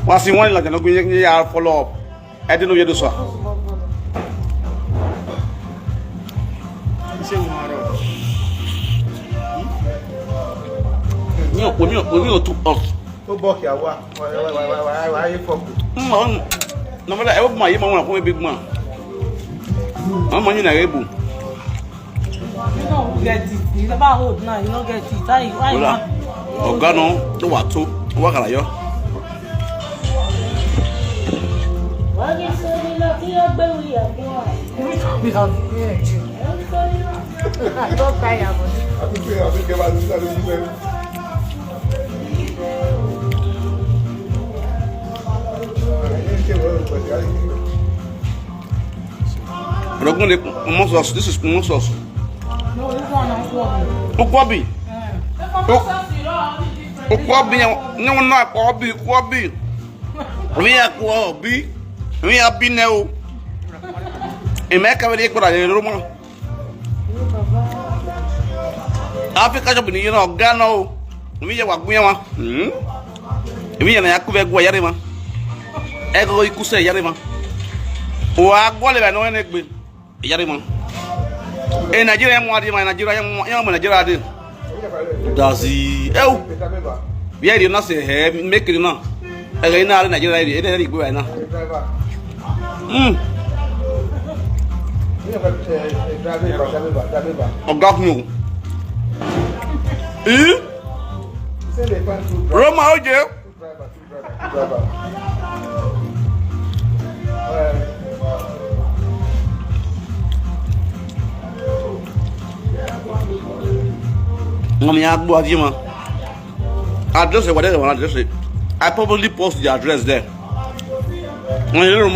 Once you want like no go you follow up. I didn't know you do so. We too off. Who bought your work? Why you for? No matter I hope my mama come big man. I'm money na able. You don't get it. You never hold now. You don't get it. Why you want? Ọ̀gá náà ló wà tó wá kàrà yọ. Wọ́n ní sórí lọ kí ó gbé wí àbí wọn. Àgbọ̀ káyà bọ̀. Àbíkẹ́ bá ti sáré ní bẹ́ẹ̀. Ọ̀dọ́gbọ́n lè mọ́ sọ̀ọ̀sì, this is mọ́ sọ̀ọ̀sì. No, this one is what? Ó kọ́ bì. Ó kọ́ bì ní wọn náà kọ́ bì. Rí ẹ̀kọ́ bí. Rí ẹbí náà o. Ìmẹ̀ẹ́kẹ́ wẹ́rẹ́ ìkpọ̀rọ̀ àyè ló mọ̀. Áfíríkà ṣọ̀bù nìyẹn náà ọ̀gá náà o. Èmi yẹ wà gbé wọn. Èmi yẹ nà yà kú bẹ́ẹ̀ gbọ́ yẹ́rì ma. Ẹ̀kọ́ ikú sẹ́ yẹ́rì ma. Wà á gbọ́ lè bẹ̀ náà ẹ̀ gbé yẹ́rì ma. Nigeria yẹn mú adé ma Nigeria yẹn mú Nigeria adé. Dazi ẹ̀wù. Bí ẹ̀rì náà sẹ̀ ẹ̀ mẹ́kìrì náà. Ẹ̀rọ iná adé Nigeria yẹn ẹ̀rì ìgbé wáyé náà. Ọ̀gá kún o. Roma ó jẹ́. Address it, whatever address it. I probably post the address there. When you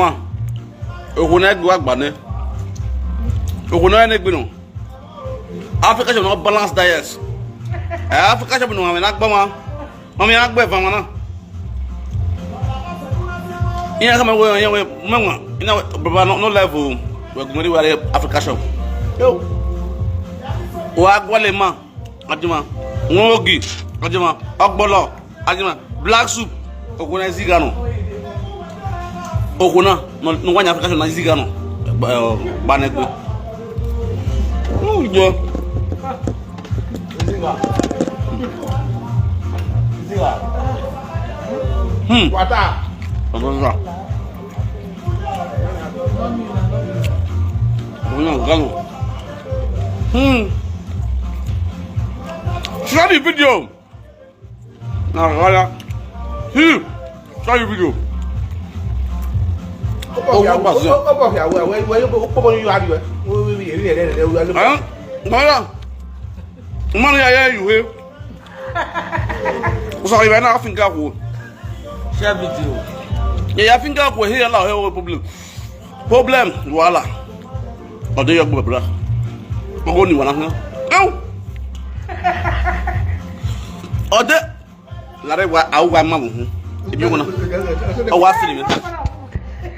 know, Africa should not balance diets. Africa should not have Bama. Mammy Agbe Famana. You know, no level. We're going to Africa shop. Yo. Wagwalema, Ajima, Ngogi, Ajima, Ogbolo, Ajima, black soup, Okuna Zigano. Okuna, no one African Zigano. Banegwe. Oh, yeah. What up? Share the video. Share the video. Money I you here. Sorry, man, I think I will. Share video. Yeah, I think I will hear a problem. Problem, voila. Or do you go, brother? Only one. Oh! Other Larry, I want mamma. If you want to, I was sitting.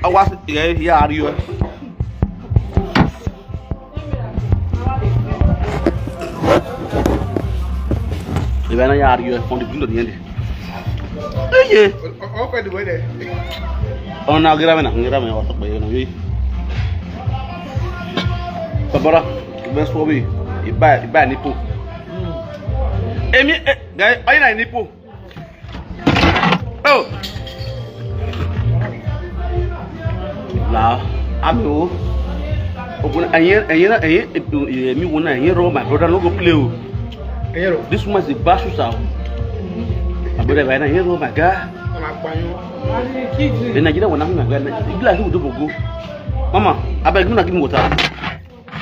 I was here. Are you? When I are you from the window the end? Open the way there. Oh, now get me out of my Babara, best for me. You buy nipple. Amy, guy, I nipple. Oh, now I'm you. Open a year, me one a year, my brother no go play. This one is the basu sound. I believe I hear my God. In Nigeria, when I'm not going to like who do go. Mama, I beg you not give me water.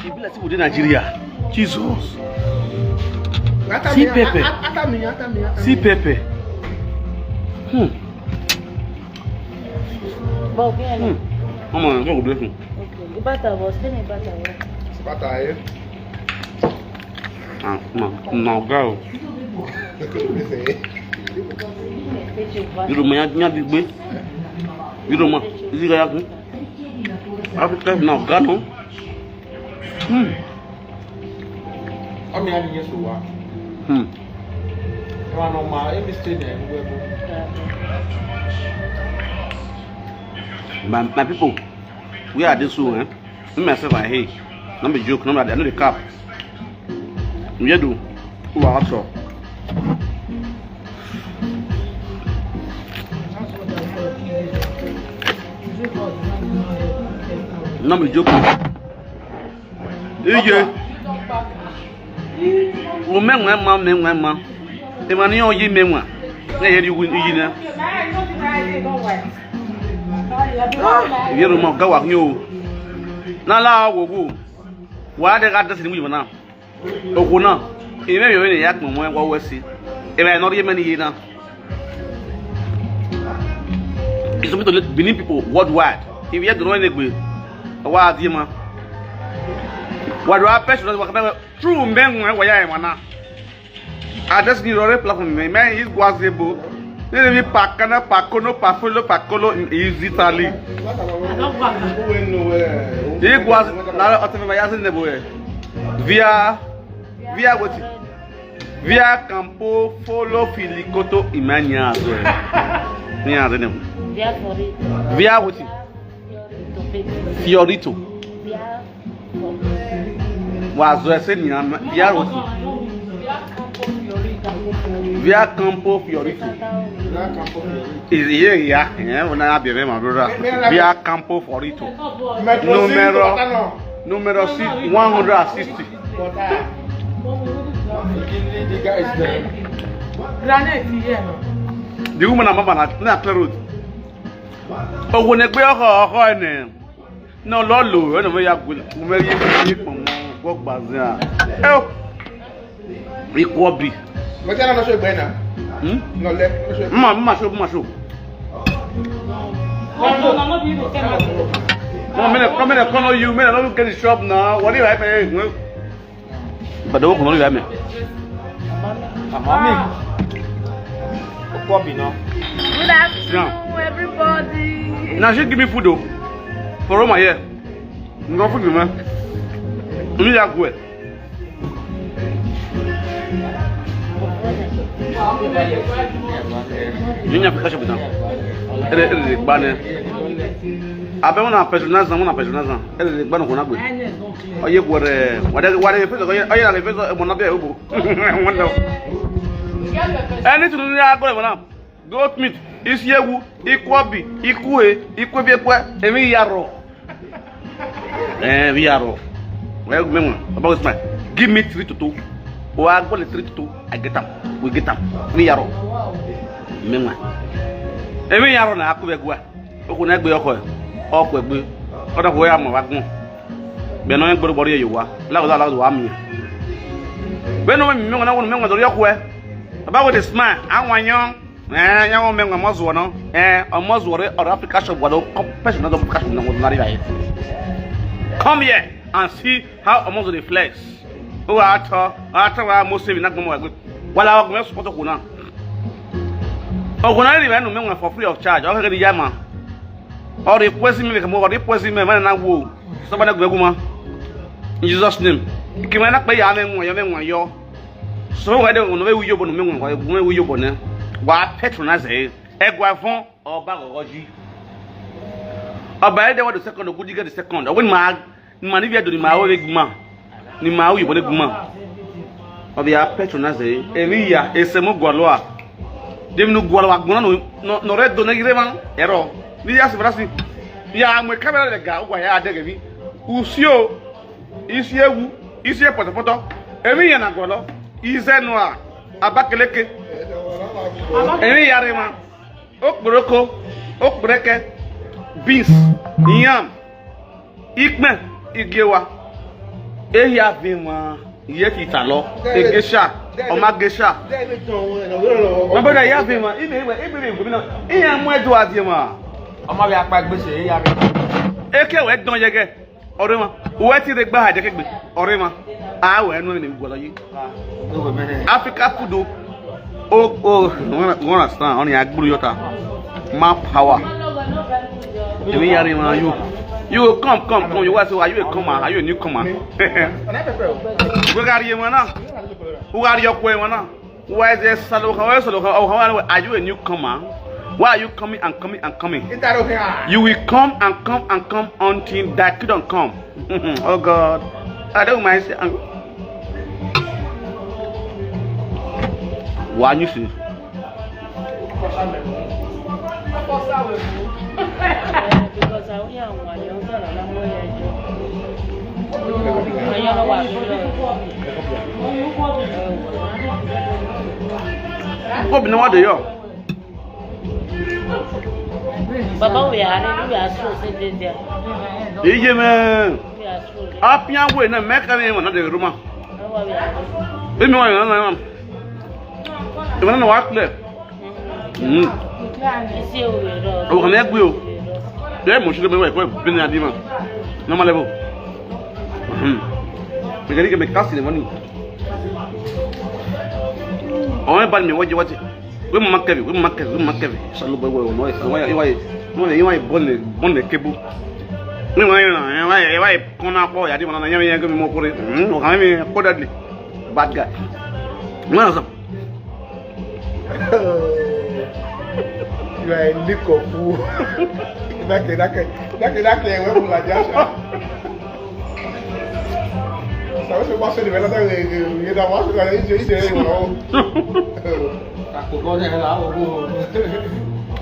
She be like in Nigeria. Jesus. See Pepe. See Pepe. Mama, go bless me. Okay, butter was still in butter. Butter. Now go. You don't mind big way. You don't mind. Is it like Africa now gone? I'm having yes to work. Come on, my every state there. My people, we are this one. Me myself, I hate. Not be joke. Not I know the cap. We do. Who are also? Not be joke. Ije. O menwa. Emani o yi menwa. Na yeri wu yi na. Yero mo gawa nyo. Na la wo. Wa de ga dasi ni mu na. Oku na. Ime yo ni yak mo wa wasi. Eme no ye many yi na. It's something to let Benin people worldwide. If you have to know anyway, what are you? What do I person true men where I am now? I just need a platform. Man, is was able. Let me pack and a pacolo is Italy. It was not in the way. Via Campo follow Filicoto Imania. Via what? Fiorito. Was Via Campo Fiorito. Is here, yeah, when I be my brother. Via Campo Fiorito. Numero 160. The woman I'm about na road. Oh, when I go no lolo, no me ya go. Me yi work bazia. Eh. Ikobi. Me tell na so gbe na. No le. Ma show. Come in, call you. Me no get the shop now. What do you have? But don't come on, you have me. Mommy. Good afternoon, everybody. Now she give me food though. For all my hair. No food, man. You need to go. You need to catch up with them. Elle banne. Abe una personnaza. Elle est banne qu'on a gwe. Oye gore. Wade fait oye la fait mon abia obo. Wonder. Anything you are going on. Goat meat, isyewu, ikwobi, ikwe, ikwebiekwe, emi yaro. We yaro. Well, remember about this man. Give me 3 to 2. Or I go 3 to 2. I get them. We get them. Me yaro. Remember. Emi yaro na akubegwa. Oku na egbe oko. Okwe gbe. Oda ko ya mo wa gun. Be no egbo bori yewa. La wa mi. Be no me ngona wonu me ngwa do yokwe. About with a smile, I want young men a muzzle, no, a muzzle or Africa shop, what person of passion was not right. Come here and see how a muzzle reflects. Oh, after I most saving not more good. While our girls support of Guna. Oh, when I even know for free of charge, I'll get the yama. Or requesting me more, requesting me, man, and I will. Somebody go, woman. In Jesus' name. You cannot pay your name, your. So I don't know where you born, where you born. Why patronize Eguavon or Bagoji? About the second, would you get the second? I win my money to the Mao Guma. Ni Mao, you want a Guma. Or they are patronize every year, a Samo Gualoa. Dem no Gualoa, no red donagireman, error. We ask Brassi. Yeah, I'm a camera guy who I had Degavi. Usio is here for the photo. Every year, Gualo. Ize noa abakeleke eni yarema okporoko okporeke beans yam ikme igewa ehi avima iye kitalo egesha omagesha mabada ya avima ibe gomina iya mu edo adiema Ọmọ bi apa gbese e ya mi. Eke we don yege orema we ti re gba adekegbe orema a we enu ni gbola yi Africa food oh no understand on ya gburu yota ma power emi yari ma you come you want to are you a comer are you a newcomer we got you na who are your boy na why is salo how are you a newcomer Why are you coming and coming and coming? Is that okay? You will come and come and come until that you don't come. Oh God. I don't mind saying. Why you see? Because I only have one young girl and I'm going What do you? Baba, we are so sitting there. Yeah, man. We are so. Up your way, no make any one of the room. Let me know. You want to walk there? Oh, can I go? There must be a way for being a demon. No matter what. We can make casting money. Oh, I buy me what you want. We mark it, we mark it, we mark it. Shall look away. No, you ain't born the cable. No, I come up for you. I didn't want to give me more for it. No, I mean, probably bad guy. What's up? You are a lick of fool. That's where like Joshua. So what's the developer? You don't want to go into it.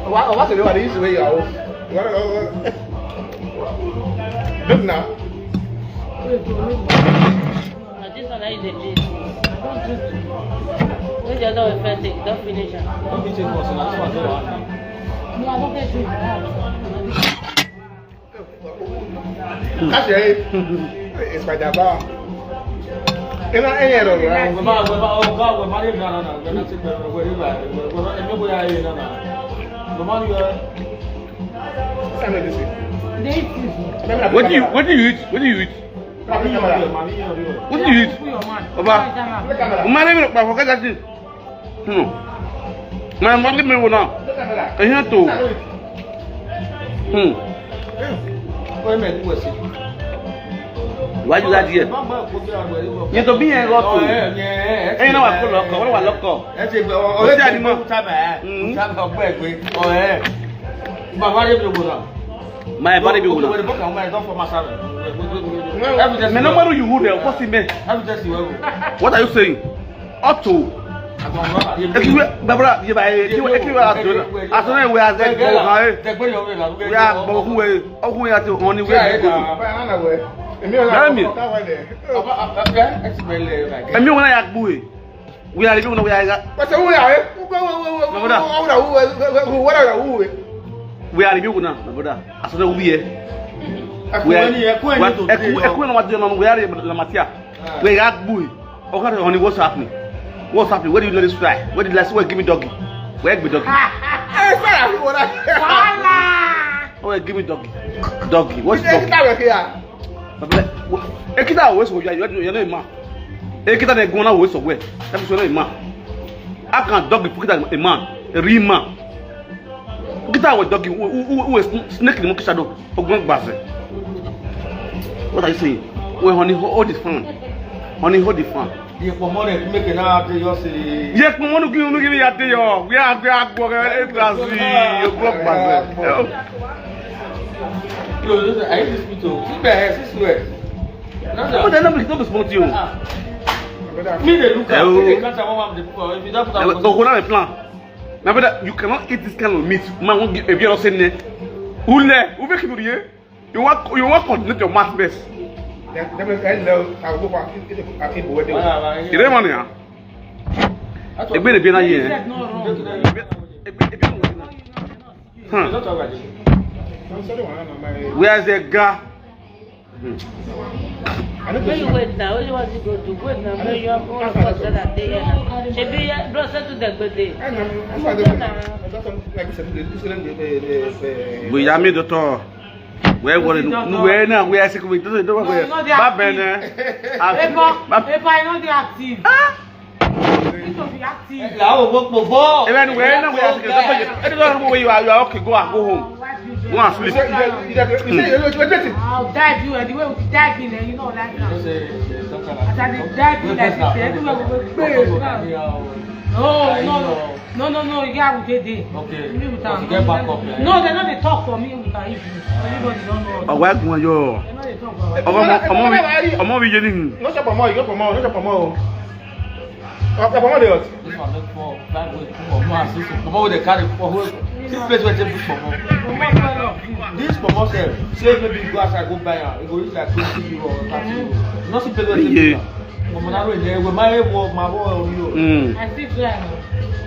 What's the way you are? Look now. This one I did. Where's the other one? Don't finish it. That's it. It's by the bar. You're not any of them. What do you eat? What do you eat? What do you eat? Baba, my name is Papa. My mother me now. I have to. Why you that here? You to be a lot. Ain't no one local. What about local? My body be good. Nobody you would have. What's it meant? What are you saying? Otto. Barbara, you buy it. You are doing. I don't know where I said go. We are who are the only way. I mean, when I act boy, we are living where I got. What's the way? We are living now, my brother. I said, we are. We are. We are the Matia. We are boy. Okay, honey, what's happening? What's happening? Where did you know this fly? Where did last week give me doggy? Where give me doggy? Oh, give me doggy. Doggy. What's doggy? Ekita always go. You know man. Ekita they go now always away. That's what man. I can't doggy put a man, a real man. Ekita with doggy who is snake in the monkey shadow. What are you saying? Well, honey, hold this fan. Honey, hold the fan. Yes, for money to make an art. Yes, we want to give me a day. We are going I used to speak to no, they're not supposed to you. Me, they look at the plan. Now, you cannot eat this kind of meat. Man, won't give a beer or say, who make you want to continue your math best. You don't want to. It's been a bit here. Where's the guy? Where you wait now? Where you want to go to? Wait now. Where you are going to that day? She be closer to the good day. We are made the tour. Where were you? Where now? Where is it? We don't know where. Epa, Epa, not the active. Need to be active. Even where now? Where is it? I don't know where you are. You are okay. Go home. Go and sleep. I'll dive you and the way we dive in there, you know, like now. As I dive in, like this, everywhere we go. No. You get day. Okay. Me with But you get back up. Yeah. No, they not dey talk for me with her. Everybody don't know. Oh, why come yo? They not dey talk for her. Ọmọ mi jẹ nìyí. No shop for more, you go for more, no shop for more. For more dey hot. This one look for flag with more assistance. For more they carry for whole. This place where they put for more. This for more sell. Say maybe you go outside go buy am. It go reach like 20 euro or 30 euro. Not see place where they put am. Mama na road there. We my work, my boy you. I still try.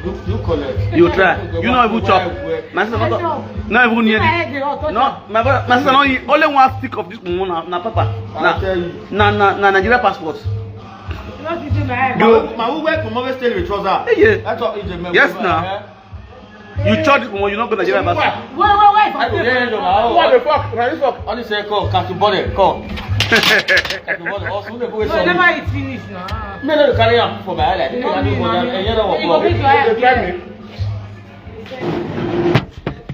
You collect. You try. You know even chop. My sister not even near. No, my sister not only one stick of this na papa. Na Nigeria passport. My who work for more stay with trouser. Yeah. That's all is the Yes now. You charge it when you not go Nigeria passport. Wait. I go there no. What the fuck? What the fuck? Only say call catch body call. Catch body. Also they go No, never eat finish now. Me no carry am for my eye like. No, me, You go make your eye They try me.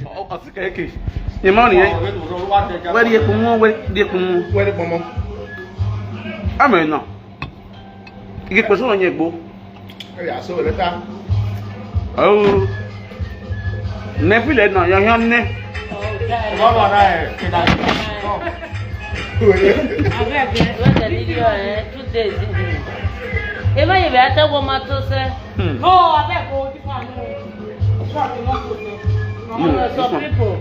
Oh, I think I can. The money, where the epo where the epo? Where the bomb? Amen now. You get person on your boat. Yeah, so later. Oh. Never let now. You're ne. Mama na e. When the video 2 days. Ema ye be ata wo ma to se. No, I beg go this one. Some people.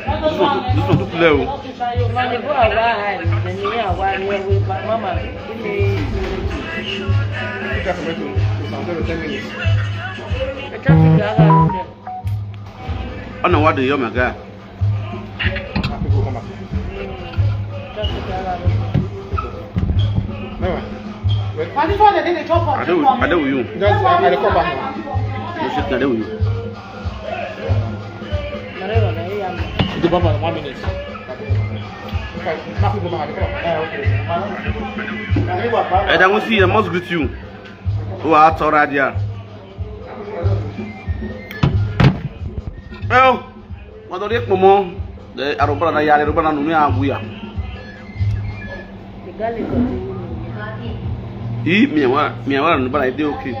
This one too clear. Money go awa the ni awa ni we mama. Oh no, what do you my guy? But this one they chop for. I do with you. Just I come back now. You should not do with you. The baba 1 minute. I don't see. I must greet you. Who are already here? Well, what do you come the Arabana na yare Arabana no ya aguya. He me wa no bana dey okay.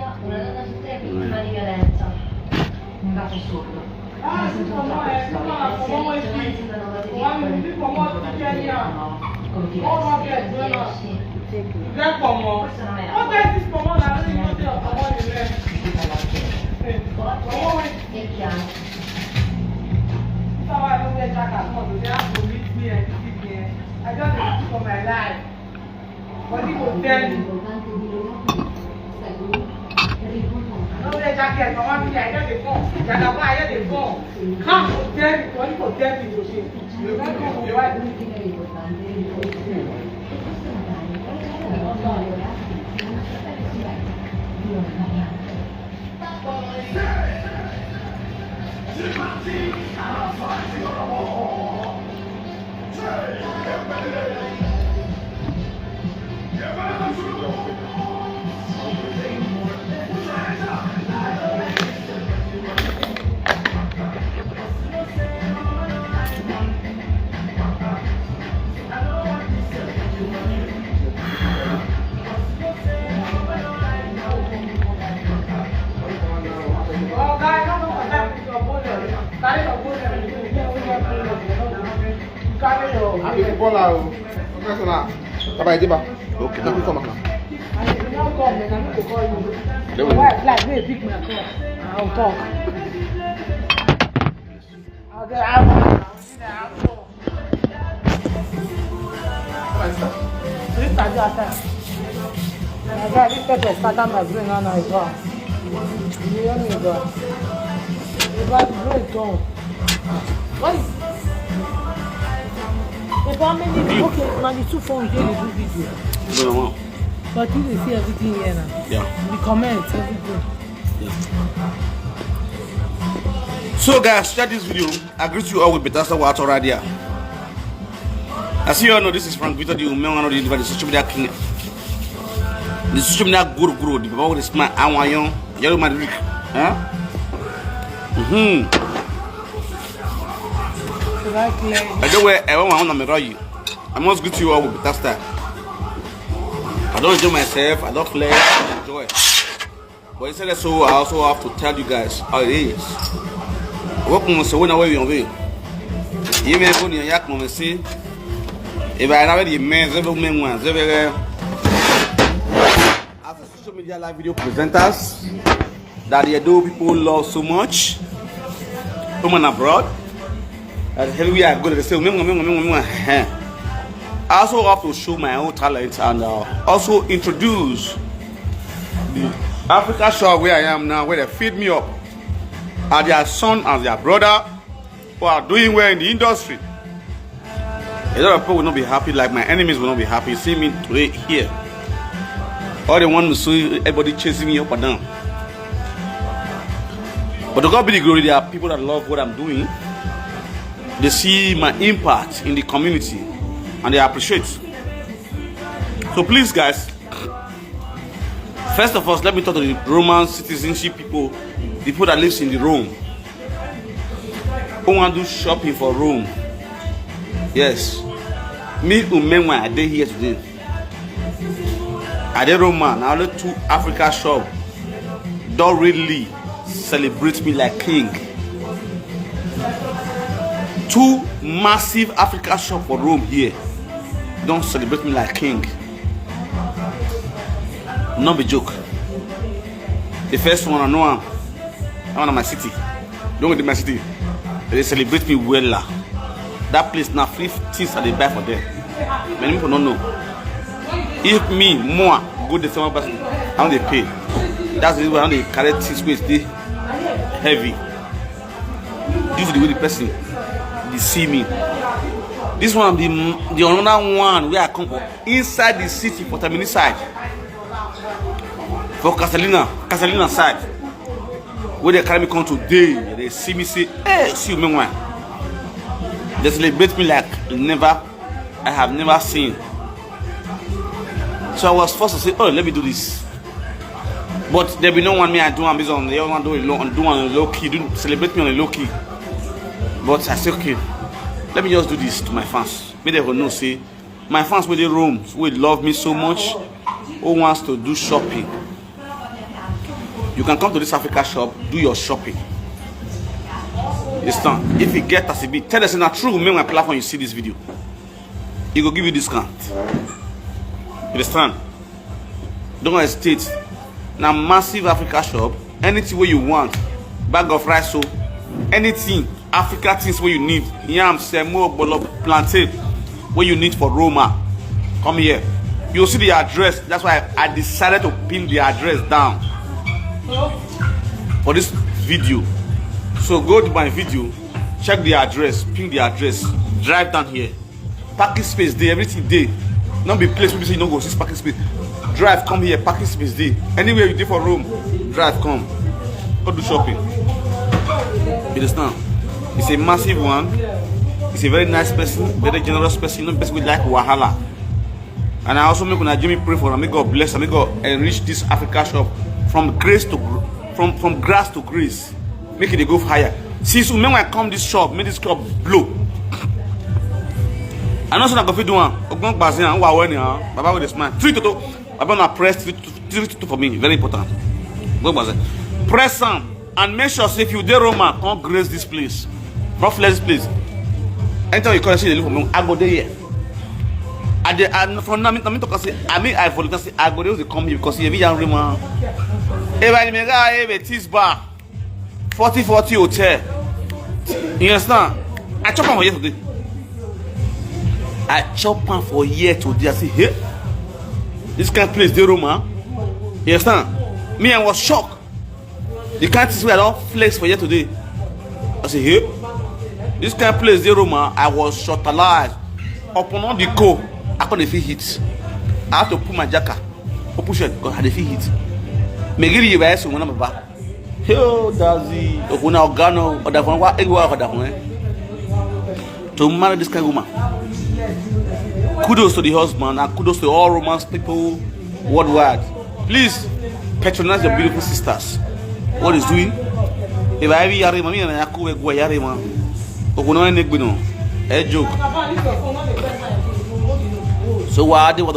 I just speak for my life. What he will tell you. No wear jacket, no one I just dey phone. Jagaba I just dey phone. Come to tell me, what he will tell me to say. You don't come for what? Okay. Like me, pick my call. I'll talk. I'll get out. This pepper started my brain now as well. You hear me, God? If I break down. What is if how many okay, now the 2 phones here they do video. No. But you will see everything here now. Yeah. The comments, everything. Yeah. So guys, share this video. I greet you all with better stuff already. As you all know, this is Frank Victor, the woman the social media king. The social media guru, the power is smart. I want you. You're my Rick. Huh? I don't wear everyone on the you. I must greet you all with better stuff. I don't enjoy myself, I don't play, I enjoy. But instead of so, I also have to tell you guys how it is. Welcome to when away on way. You may go near Yak Mom see. If I already met several men once, as social media live video presenters that they do people love so much, home and abroad. And here we are going to say, I also have to show my own talent and also introduce the Africa shop where I am now, where they feed me up, are their son and their brother who are doing well in the industry. A lot of people will not be happy, like my enemies will not be happy seeing me today here. All they want to see everybody chasing me up and down. But to God be the glory, there are people that love what I'm doing. They see my impact in the community and they appreciate. So please guys, first of all, let me talk to the Roman citizenship people, the people that lives in the Rome, who want to do shopping for Rome. Yes, me when I did here today. I did Roman. Now the 2 Africa shop don't really celebrate me like king. 2 massive Africa shop for Rome here don't celebrate me like king. Not be joke. The first one I know, I want my city. Don't go to my city. They celebrate me well. That place now free things that they buy for them. Many people don't know. If me more go the same person, how they pay. That's the reason why they carry things with they heavy. Due to the way the person they see me. This one the another one where I come from inside the city for Tamini side. For Casalina side. Where they carry me come today, they see me say, hey, see you man. They celebrate me like I have never seen. So I was forced to say, oh, let me do this. But there be no one me I do on on the other one do on a low key, do celebrate me on a low key. But I say, okay, let me just do this to my fans. May they will know, say, my fans with the room will love me so much, who wants to do shopping. You can come to this Africa shop, do your shopping. Understand? If you get as a bit, tell us in a true make my platform you see this video. He will give you discount. Understand? Don't hesitate. Now massive Africa shop, anything where you want, bag of rice, so anything Africa things where you need, yam, semo, bolo, plantain, where you need for Roma, come here. You'll see the address. That's why I decided to pin the address down for this video. So go to my video, check the address, pin the address, drive down here. Parking space there, everything there. Not be place where you say you don't go see parking space. Drive, come here, parking space there. Anywhere you do for Rome, drive, come. Go do shopping. You understand? It's a massive one. It's a very nice person, very generous person, not person with like wahala. And I also make Jimmy pray for him. May God bless him. May God enrich this Africa shop from grace to from grass to grace. Make it go higher. See, so when I come this shop, make this shop blow. I know so I go fit do one. Ogbon gbazin an wa weni an. Baba with the smile. 3 to 2. Baba na press 3 to 2 for me. Very important. Go gbazin. Press some and make sure say if you dey Roma, come grace this place. Not flex this place. Enter you currency they look for me. I go there here. And for now, I talk say I volunteer say I go there to come here because you be young Roma. Eba me ga ebe tis bar. 40 hotel. You understand? I chop on for yesterday. I chop on for year today. I say, hey, this kind of place, the Roma. You understand? Me, I was shocked. The kind of where I don't flex for year today. I say, hey, this kind of place, the Roma. I was shot alive. Upon all the co, I couldn't feel hit. I have to put my jacket, push it because I didn't feel hit. Me give you guys when I'm back. Yo, Dazi, Okuna Ogano, or the one what egg work to marry this kind of woman. Kudos to the husband and kudos to all Romance people worldwide. Please patronize your beautiful sisters. What is doing? If I be yari mami na yaku egwa yari ma. Okuna negbino. A joke. So what do you?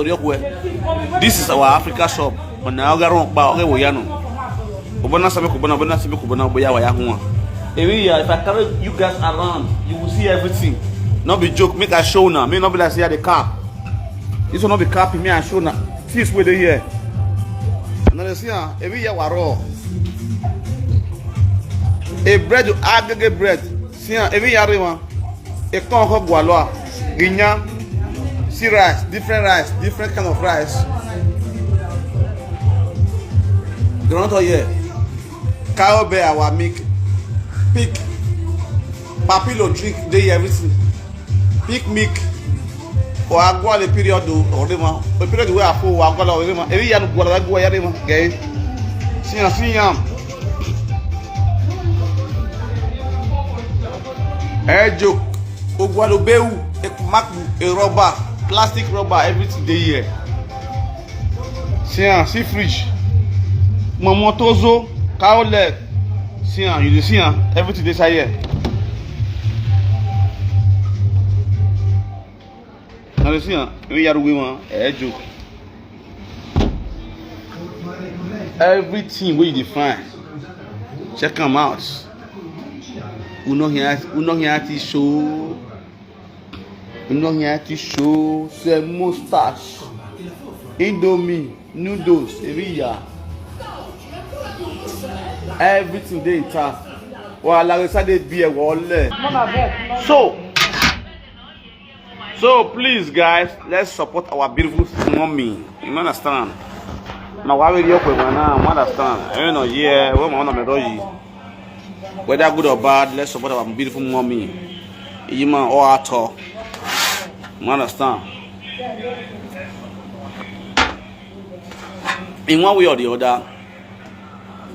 This is our Africa shop. But now we are wrong. Obona sabe kubona boya wa ya ho. Every year if I carry you guys around, you will see everything. Not be joke, make a show now. May not be like say the cap. This will not be cap me and show now. This way they here. Now you see every year we raw. A bread to aggregate bread. See every year one. A con hog gualoa. Guinya. See rice, different kind of rice. You don't know here. Cow bear our milk. Pick. Papilo drink day everything. Pick milk. Or I go the period or the period where I fool I go every year go like go here okay. See yam. Joke. Ogwalobeu, a rubber, plastic rubber everything day here. See fridge. Mamotozo, cow leg. See you see everything this here. Now you see we are women, joke. Everything we define. Check them out. Uno here to show. Say mustache. Indomie, noodles, every year. Everything they talk. Well, like I said, they be a wall. So please, guys, let's support our beautiful mommy. You understand? Now, why will you up with now? Understand? You know, yeah, we want to whether good or bad, let's support our beautiful mommy. You man, all our talk. You understand? In one way or the other,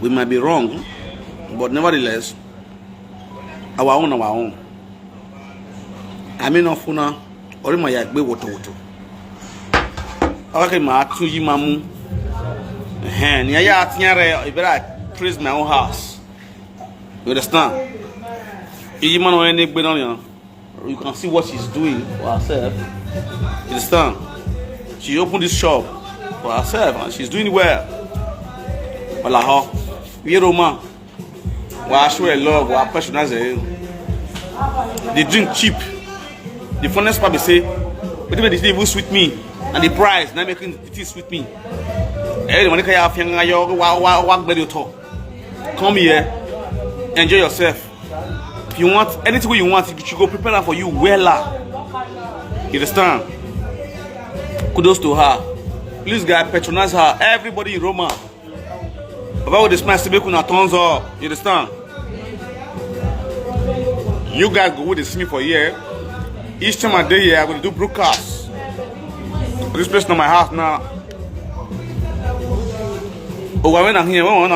we might be wrong, but nevertheless, our own. I mean, of una, or my yagbe woto. Okay, my 2 year mamu. I better praise my own house. You understand? You can see what she's doing for herself. You understand? She opened this shop for herself and she's doing well. Well, we Roma. I show love, I patronize. They drink cheap. The funniest part is say, but even they even sweet me and the price, not making it sweet me. Come here, enjoy yourself. If you want anything you want, you should go prepare that for you well. You understand? Kudos to her. Please, guys, patronize her. Everybody in Roma. About this man, make una thumbs up. You understand? You guys go with me for a year. Each time I day here, I'm going to do broadcasts. This place is not my house now. Oh, when I'm here, I'm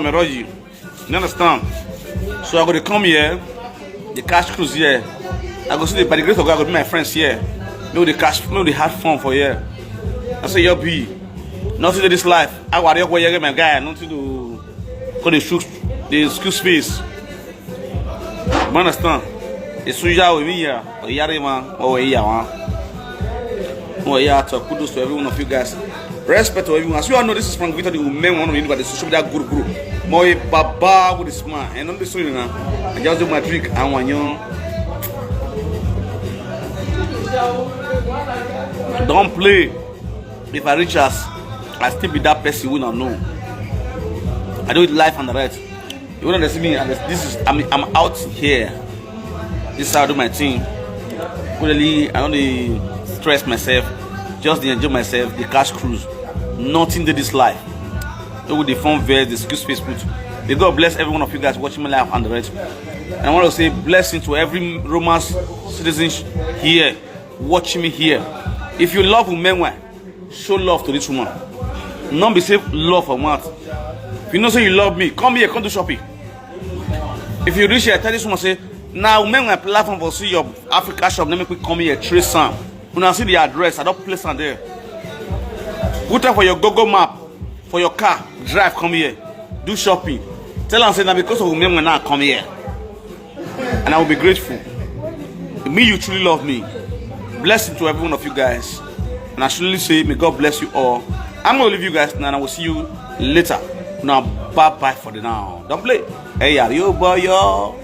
you understand? So I'm going to come here, the cash cruise here. I go see by the grace of God, I go to my friends here. Maybe they have fun for here. I say, you'll be nothing to this life. I want to get my guy, nothing to call the school space. You understand? It's Suja with me here, or Yarima, or Yawa. Oh, yeah, kudos to every one of you guys. Respect to everyone. As you all know, this is Frank Victor, the men one of the social media group. Moi Baba with this man, and on the story now. I just do my drink and one young. Don't play. If I reach us, I still be that person you will not know. I do it live and right. You wouldn't understand me. This is I'm out here. This is how I do my thing. Really, I don't stress myself. Just enjoy myself. The cash cruise. Nothing to this life. With the phone verse, the skill space put. May God bless every one of you guys watching my live and the right. And I want to say blessing to every Roman citizen here, watching me here. If you love women, show love to this woman. Not be safe love for what. If you know say you love me, come here, come do shopping. If you reach here, tell this woman say, now women my platform for see your Africa shop, let me quick come here, trace some. When I see the address, I don't place on there. Put up for your Google map, for your car, drive, come here, do shopping. Tell them say that because of women when I come here. And I will be grateful. Me, you truly love me. Blessing to every one of you guys. And I truly say, may God bless you all. I'm going to leave you guys now and I will see you later. Now bye bye for the now. Don't play. Hey, are you boy yo?